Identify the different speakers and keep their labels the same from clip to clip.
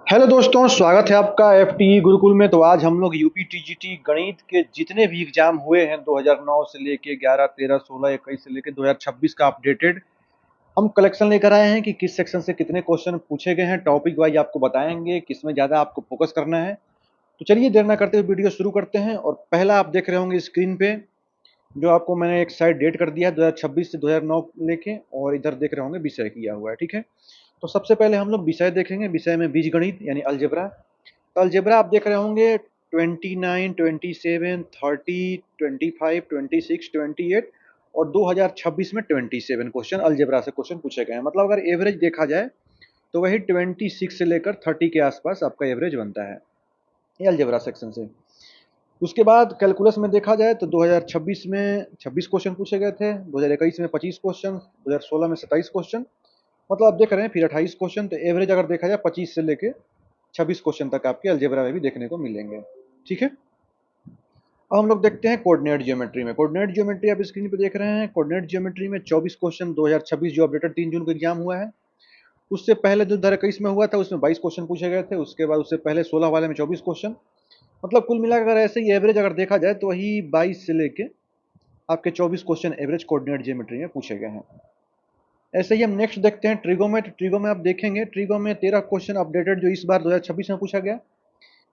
Speaker 1: Hello दोस्तों, स्वागत है आपका एफटीई गुरुकुल में। तो आज हम लोग यूपी टीजीटी गणित के जितने भी एग्जाम हुए हैं 2009 से लेके 11, 13, 16, 21 से लेके 2026 का अपडेटेड हम कलेक्शन लेकर आए हैं कि किस सेक्शन से कितने क्वेश्चन पूछे गए हैं। टॉपिक वाइज आपको बताएंगे किस में ज़्यादा आपको फोकस करना है। तो चलिए देर ना करते हुए वीडियो शुरू करते हैं। और पहला आप देख रहे होंगे स्क्रीन पे, जो आपको मैंने एक साइड डेट कर दिया है 2026 से 2009 लेके, और इधर देख रहे होंगे विषय किया हुआ है। ठीक है, तो सबसे पहले हम लोग विषय देखेंगे। विषय में बीजगणित यानी अलजेब्रा। तो अलजेब्रा आप देख रहे होंगे 29, 27, 30, 25, 26, 28 और 2026 में 27 क्वेश्चन अलजेब्रा से क्वेश्चन पूछे गए हैं। मतलब अगर एवरेज देखा जाए तो वही 26 से लेकर 30 के आसपास आपका एवरेज बनता है ये अलजेब्रा सेक्शन से। उसके बाद कैलकुलस में देखा जाए तो 2026 में 26 क्वेश्चन पूछे गए थे, 2021 में 25 क्वेश्चन, 2016 में 27 क्वेश्चन। मतलब आप देख रहे हैं फिर 28 क्वेश्चन। तो एवरेज अगर देखा जाए 25 से लेके 26 क्वेश्चन तक आपके अलजेब्रा में भी देखने को मिलेंगे। ठीक है, अब हम लोग देखते हैं कोऑर्डिनेट ज्योमेट्री में। कोऑर्डिनेट ज्योमेट्री आप स्क्रीन पे देख रहे हैं। कोऑर्डिनेट ज्योमेट्री में 24 क्वेश्चन 2026 जो अपडेटेड 3 जून को एग्जाम हुआ है। उससे पहले जो 2021 में हुआ था उसमें 22 क्वेश्चन पूछे गए थे। उसके बाद उससे पहले 16 वाले में 24 क्वेश्चन। मतलब कुल मिलाकर ऐसे ही एवरेज अगर देखा जाए तो वही 22 से लेके आपके 24 क्वेश्चन एवरेज कोऑर्डिनेट ज्योमेट्री में पूछे गए हैं। ऐसे ही हम नेक्स्ट देखते हैं ट्रिगो में। तो ट्रिगो में आप देखेंगे ट्रिगो में 13 क्वेश्चन अपडेटेड जो इस बार 2026 में पूछा गया।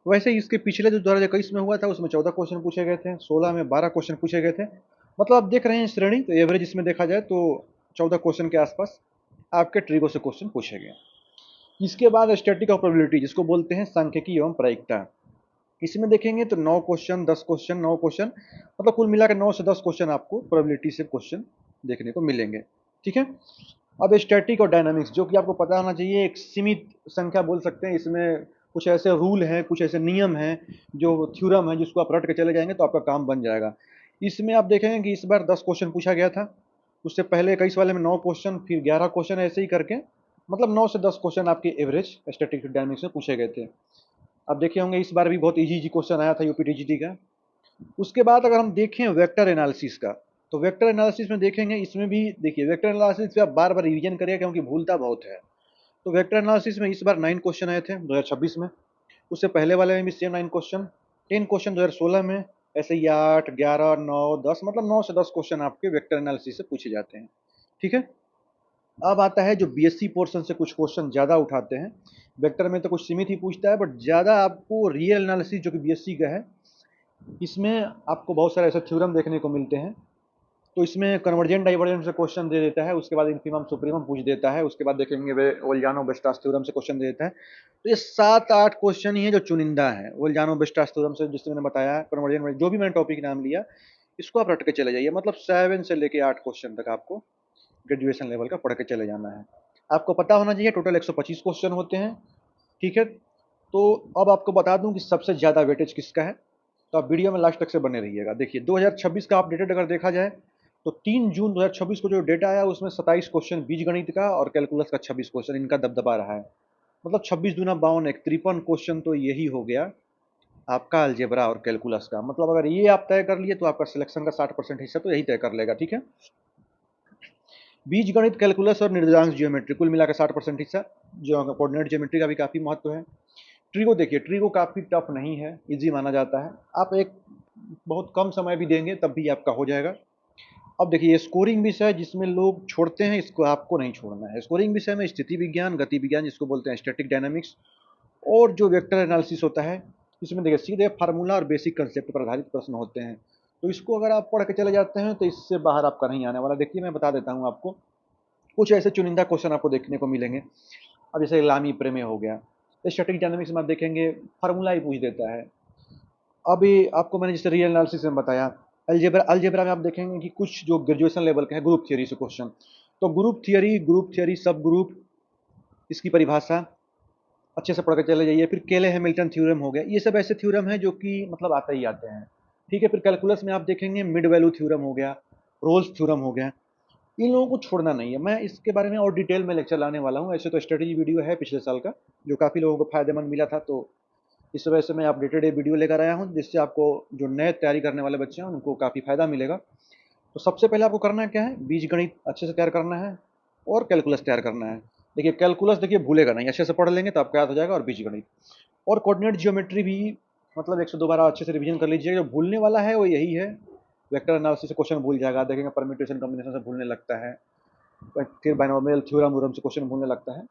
Speaker 1: वैसे ही इसके पिछले जो 2021 में हुआ था उसमें 14 क्वेश्चन पूछे गए थे, 16 में 12 क्वेश्चन पूछे गए थे। मतलब आप देख रहे हैं श्रेणी। तो एवरेज इसमें देखा जाए तो 14 क्वेश्चन के आसपास आपके ट्रिगो से क्वेश्चन पूछे गए। इसके बाद स्टैटिक ऑफ प्रोबेबिलिटी जिसको बोलते हैं सांख्यिकी एवं प्रायिकता, इसमें देखेंगे तो 9 क्वेश्चन 10 क्वेश्चन 9 क्वेश्चन, मतलब कुल मिलाकर 9 से 10 क्वेश्चन आपको प्रोबेबिलिटी से क्वेश्चन देखने को मिलेंगे। ठीक है, अब स्टैटिक और डायनामिक्स जो कि आपको पता होना चाहिए, एक सीमित संख्या बोल सकते हैं। इसमें कुछ ऐसे रूल हैं, कुछ ऐसे नियम हैं, जो थ्योरम है, जिसको आप रट के चले जाएंगे तो आपका काम बन जाएगा। इसमें आप देखेंगे कि इस बार 10 क्वेश्चन पूछा गया था। उससे पहले 21 वाले में 9 क्वेश्चन, फिर 11 क्वेश्चन, ऐसे ही करके मतलब 9 से 10 क्वेश्चन आपके एवरेज स्टैटिक डायनामिक्स में पूछे गए थे। आप देखे होंगे इस बार भी बहुत इजी क्वेश्चन आया था यूपी टीजीटी का। उसके बाद अगर हम देखें वेक्टर एनालिसिस का, तो वेक्टर एनालिसिस में देखेंगे इसमें भी देखिए वेक्टर एनालिसिस पे आप बार बार रिवीजन करिए क्योंकि भूलता बहुत है। तो वेक्टर एनालिसिस में इस बार 9 क्वेश्चन आए थे 2026 में। उससे पहले वाले में भी सेम 9 क्वेश्चन। 10 क्वेश्चन 2016 में। ऐसे ही 8, 11, 9, 10, मतलब 9 से 10 क्वेश्चन आपके वेक्टर एनालिसिस से पूछे जाते हैं। ठीक है, अब आता है जो बीएससी पोर्शन से कुछ क्वेश्चन ज़्यादा उठाते हैं। वेक्टर में तो कुछ सीमित ही पूछता है, बट ज़्यादा आपको रियल एनालिसिस जो कि बीएससी का है, इसमें आपको बहुत सारे ऐसे थ्योरम देखने को मिलते हैं। तो इसमें कन्वर्जेंट डाइवर्जेंट से क्वेश्चन दे देता है, उसके बाद इन्फीमम सुप्रीमम पूछ देता है, उसके बाद देखेंगे वे ओल्जानो बेस्टास थ्योरम से क्वेश्चन दे देता है। तो ये 7-8 क्वेश्चन ही है जो चुनिंदा है ओल्जानो बेस्टास थ्योरम से, जिससे मैंने बताया कन्वर्जेंट, जो भी मैंने टॉपिक नाम लिया इसको आप रट के चले जाइए। मतलब 7 से लेके 8 क्वेश्चन तक आपको ग्रेजुएशन लेवल का पढ़ के चले जाना है। आपको पता होना चाहिए टोटल 125 क्वेश्चन होते हैं। ठीक है, तो अब आपको बता दूं कि सबसे ज़्यादा वेटेज किसका है। तो आप वीडियो में लास्ट तक से बने रहिएगा। देखिए 2026 का अपडेटेड अगर देखा जाए तो 3 जून 2026 को जो डेटा आया उसमें 27 क्वेश्चन बीजगणित का और कैलकुलस का 26 क्वेश्चन, इनका दबदबा रहा है। मतलब 26 दूना 52, 53 क्वेश्चन तो यही हो गया आपका अलजेब्रा और कैलकुलस का। मतलब अगर ये आप तय कर लिए तो आपका सिलेक्शन का 60% हिस्सा तो यही तय कर लेगा। ठीक है, बीज गणित, कैलकुलस और निर्देशांक ज्योमेट्री कुल मिलाकर 60% हिस्सा, जो कोऑर्डिनेट ज्योमेट्री का भी काफ़ी महत्व है। ट्रिगो देखिए, ट्रिगो काफ़ी टफ नहीं है, इजी माना जाता है। आप एक बहुत कम समय भी देंगे तब भी आपका हो जाएगा। अब देखिए ये स्कोरिंग विषय जिसमें लोग छोड़ते हैं, इसको आपको नहीं छोड़ना है। स्कोरिंग विषय में स्थिति विज्ञान, गति विज्ञान जिसको बोलते हैं स्टैटिक डायनामिक्स, और जो वेक्टर एनालिसिस होता है, इसमें देखिए सीधे फार्मूला और बेसिक कंसेप्ट पर आधारित प्रश्न होते हैं। तो इसको अगर आप पढ़ के चले जाते हैं तो इससे बाहर आपका नहीं आने वाला। देखिए मैं बता देता हूँ आपको, कुछ ऐसे चुनिंदा क्वेश्चन आपको देखने को मिलेंगे। अब जैसे लामी प्रमेय हो गया, स्टैटिक डायनामिक्स में आप देखेंगे फार्मूला ही पूछ देता है। अभी आपको मैंने जैसे रियल एनालिसिस में बताया, अलजेब्रा अलजेब्रा में आप देखेंगे कि कुछ जो ग्रेजुएशन लेवल का है ग्रुप थियरी से क्वेश्चन। तो ग्रुप थियरी सब ग्रुप, इसकी परिभाषा अच्छे से पढ़ के चले जाइए। फिर केले हैमिल्टन थ्योरम हो गया, ये सब ऐसे थ्योरम है जो कि मतलब आते ही आते हैं। ठीक है, फिर कैलकुलस में आप देखेंगे मिड वैल्यू थ्योरम हो गया, रोल्स थ्योरम हो गया। इन लोगों को छोड़ना नहीं है। मैं इसके बारे में और डिटेल में लेक्चर लाने वाला हूँ। ऐसे तो स्ट्रेटेजी वीडियो है पिछले साल का जो काफ़ी लोगों को फायदेमंद मिला था, तो इस वजह से मैं अपडेटेड वीडियो लेकर आया हूँ, जिससे आपको जो नए तैयारी करने वाले बच्चे हैं उनको काफ़ी फायदा मिलेगा। तो सबसे पहले आपको करना क्या है, बीज गणित अच्छे से तैयार करना है और कैलकुलस तैयार करना है। देखिए कैलकुलस देखिए भूलेगा नहीं, अच्छे से पढ़ लेंगे तो आपका याद हो जाएगा। और बीजगणित और कोऑर्डिनेट जियोमेट्री भी मतलब 102 बार अच्छे से रिवीजन कर लीजिएगा। जो भूलने वाला है वो यही है, वेक्टर एनालिसिस से क्वेश्चन भूल जाएगा, देखेंगे परम्यूटेशन कॉम्बिनेशन से भूलने लगता है, फिर बाइनोमियल थ्योरम व्योरम से क्वेश्चन भूलने लगता है।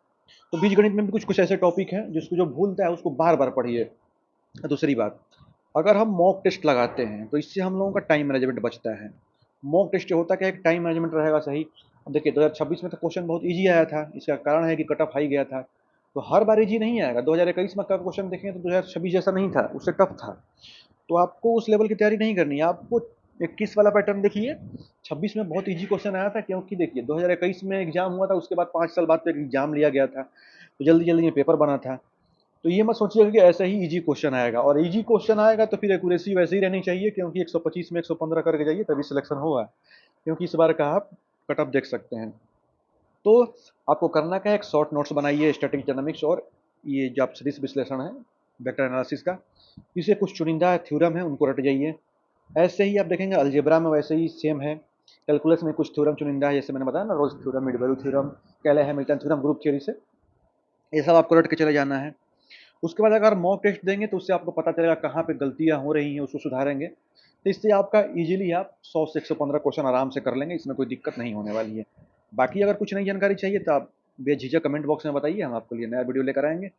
Speaker 1: तो बीजगणित में भी कुछ कुछ ऐसे टॉपिक हैं जिसको जो भूलता है उसको बार बार पढ़िए। दूसरी बात, अगर हम मॉक टेस्ट लगाते हैं तो इससे हम लोगों का टाइम मैनेजमेंट बचता है। मॉक टेस्ट होता क्या है, टाइम मैनेजमेंट रहेगा सही। अब देखिए 2026 में तो क्वेश्चन बहुत इजी आया था, इसका कारण है कि कट ऑफ हाई गया था। तो हर बार इजी नहीं आएगा। 2021 में का क्वेश्चन देखेंगे तो 2026 जैसा नहीं था, उससे टफ था। तो आपको उस लेवल की तैयारी नहीं करनी है। आपको 21 वाला पैटर्न देखिए, 26 में बहुत इजी क्वेश्चन आया था, क्योंकि देखिए 2021 में एग्जाम हुआ था, उसके बाद 5 साल बाद तो एक एग्जाम लिया गया था, तो जल्दी जल्दी में पेपर बना था। तो ये मत सोचिएगा कि ऐसा ही इजी क्वेश्चन आएगा, और इजी क्वेश्चन आएगा तो फिर एक्यूरेसी वैसे ही रहनी चाहिए, क्योंकि 125 में 115 करके जाइए तभी सिलेक्शन होगा। क्योंकि इस बार का आप कट ऑफ देख सकते हैं। तो आपको करना क्या है, एक शॉर्ट नोट्स बनाइए स्टैटिक डायनामिक्स और ये जो आप सदिश विश्लेषण है वेक्टर एनालिसिस का, इसे कुछ चुनिंदा थ्योरम है उनको रट जाइए। ऐसे ही आप देखेंगे अलजेब्रा में वैसे ही सेम है। कैलकुलस में कुछ थ्योरम चुनिंदा है, जैसे मैंने बताया ना, रोज थ्योरम, मिड-वैल्यू थ्योरम, कैले हैमिल्टन थ्योरम ग्रुप थ्योरी से, ये सब आपको रट के चले जाना है। उसके बाद अगर मॉक टेस्ट देंगे तो उससे आपको पता चलेगा कहाँ पे गलतियाँ हो रही हैं, उसको सुधारेंगे। तो इससे आपका ईजिली आप 100 से 115 क्वेश्चन आराम से कर लेंगे, इसमें कोई दिक्कत नहीं होने वाली है। बाकी अगर कुछ नई जानकारी चाहिए तो आप बेझिझक कमेंट बॉक्स में बताइए, हम आपके लिए नया वीडियो लेकर आएंगे।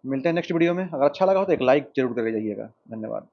Speaker 1: मिलते हैं नेक्स्ट वीडियो में। अगर अच्छा लगा हो तो एक लाइक जरूर करके जाइएगा। धन्यवाद।